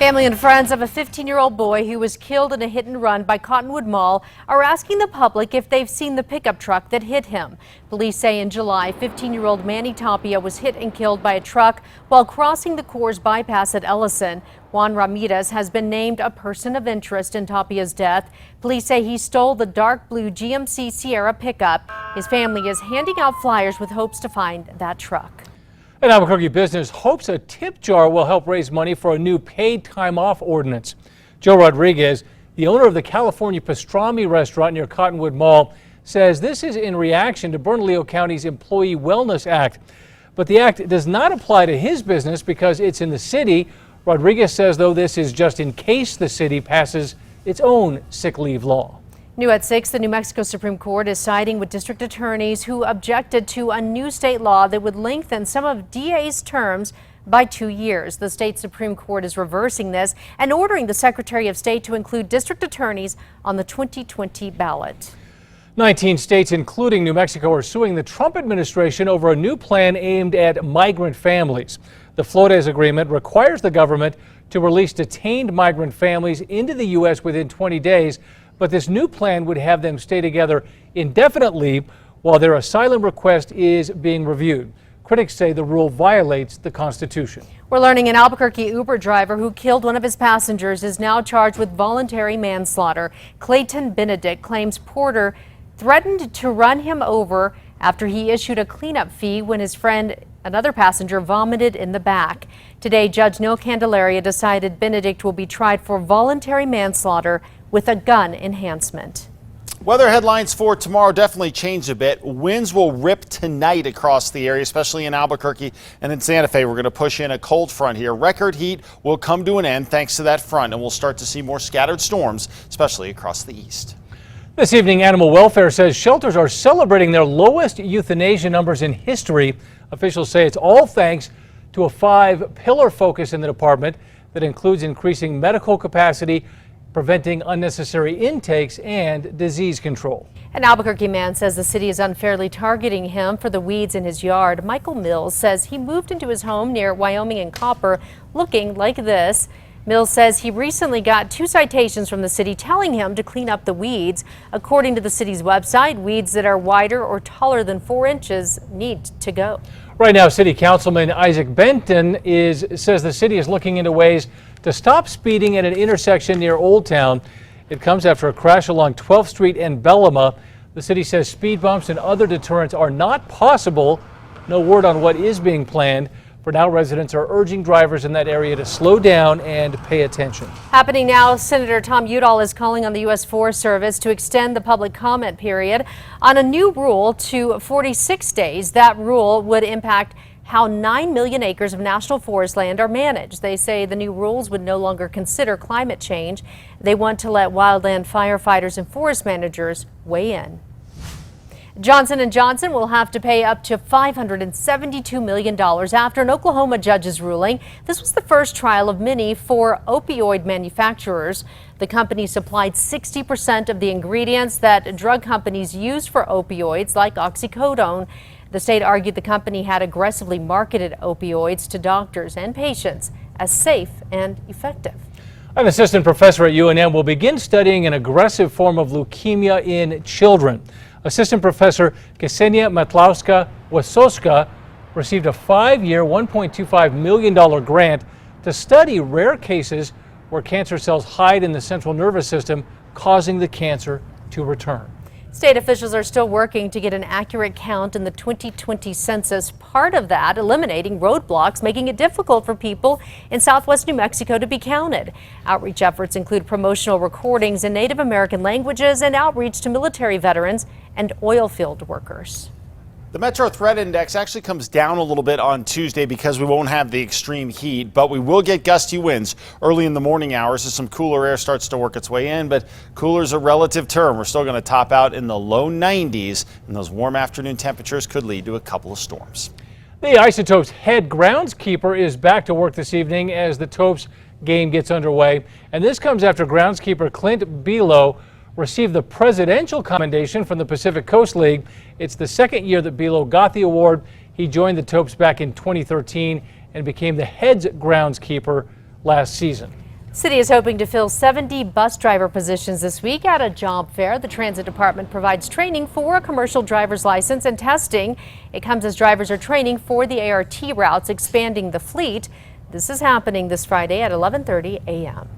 Family and friends of a 15-year-old boy who was killed in a hit and run by Cottonwood Mall are asking the public if they've seen the pickup truck that hit him. Police say in July, 15-year-old Manny Tapia was hit and killed by a truck while crossing the Coors bypass at Ellison. Juan Ramirez has been named a person of interest in Tapia's death. Police say he stole the dark blue GMC Sierra pickup. His family is handing out flyers with hopes to find that truck. An Albuquerque business hopes a tip jar will help raise money for a new paid time off ordinance. Joe Rodriguez, the owner of the California Pastrami restaurant near Cottonwood Mall, says this is in reaction to Bernalillo County's Employee Wellness Act. But the act does not apply to his business because it's in the city. Rodriguez says, though, this is just in case the city passes its own sick leave law. New at 6, the New Mexico Supreme Court is siding with district attorneys who objected to a new state law that would lengthen some of DA's terms by 2 years. The state Supreme Court is reversing this and ordering the Secretary of State to include district attorneys on the 2020 ballot. 19 states, including New Mexico, are suing the Trump administration over a new plan aimed at migrant families. The Flores agreement requires the government to release detained migrant families into the U.S. within 20 days. But this new plan would have them stay together indefinitely while their asylum request is being reviewed. Critics say the rule violates the Constitution. We're learning an Albuquerque Uber driver who killed one of his passengers is now charged with voluntary manslaughter. Clayton Benedict claims Porter threatened to run him over after he issued a cleanup fee when his friend, another passenger, vomited in the back. Today, Judge Neil Candelaria decided Benedict will be tried for voluntary manslaughter with a gun enhancement. Weather headlines for tomorrow definitely changed a bit. Winds will rip tonight across the area, especially in Albuquerque and in Santa Fe. We're going to push in a cold front here. Record heat will come to an end thanks to that front, and we'll start to see more scattered storms, especially across the east. This evening, Animal Welfare says shelters are celebrating their lowest euthanasia numbers in history. Officials say it's all thanks to a 5-pillar focus in the department that includes increasing medical capacity, preventing unnecessary intakes, and disease control. An Albuquerque man says the city is unfairly targeting him for the weeds in his yard. Michael Mills says he moved into his home near Wyoming and Copper looking like this. Mills says he recently got 2 citations from the city telling him to clean up the weeds. According to the city's website, weeds that are wider or taller than 4 inches need to go. Right now, City Councilman Isaac Benton says the city is looking into ways to stop speeding at an intersection near Old Town. It comes after a crash along 12th Street and Bellama. The city says speed bumps and other deterrents are not possible. No word on what is being planned. For now, residents are urging drivers in that area to slow down and pay attention. Happening now, Senator Tom Udall is calling on the U.S. Forest Service to extend the public comment period on a new rule to 46 days. That rule would impact how 9 million acres of national forest land are managed. They say the new rules would no longer consider climate change. They want to let wildland firefighters and forest managers weigh in. Johnson & Johnson will have to pay up to $572 million after an Oklahoma judge's ruling. This was the first trial of many for opioid manufacturers. The company supplied 60% of the ingredients that drug companies use for opioids, like oxycodone. The state argued the company had aggressively marketed opioids to doctors and patients as safe and effective. An assistant professor at UNM will begin studying an aggressive form of leukemia in children. Assistant Professor Ksenia Matlowska-Wasowska received a 5-year, $1.25 million grant to study rare cases where cancer cells hide in the central nervous system, causing the cancer to return. State officials are still working to get an accurate count in the 2020 census. Part of that, eliminating roadblocks, making it difficult for people in southwest New Mexico to be counted. Outreach efforts include promotional recordings in Native American languages and outreach to military veterans and oil field workers. The Metro Threat Index actually comes down a little bit on Tuesday because we won't have the extreme heat, but we will get gusty winds early in the morning hours as some cooler air starts to work its way in. But cooler is a relative term. We're still going to top out in the low 90s, and those warm afternoon temperatures could lead to a couple of storms. The Isotopes head groundskeeper is back to work this evening as the Topes game gets underway. And this comes after groundskeeper Clint Bilo received the Presidential Commendation from the Pacific Coast League. It's the second year that Bilo got the award. He joined the Topes back in 2013 and became the heads groundskeeper last season. City is hoping to fill 70 bus driver positions this week at a job fair. The transit department provides training for a commercial driver's license and testing. It comes as drivers are training for the ART routes, expanding the fleet. This is happening this Friday at 11:30 a.m.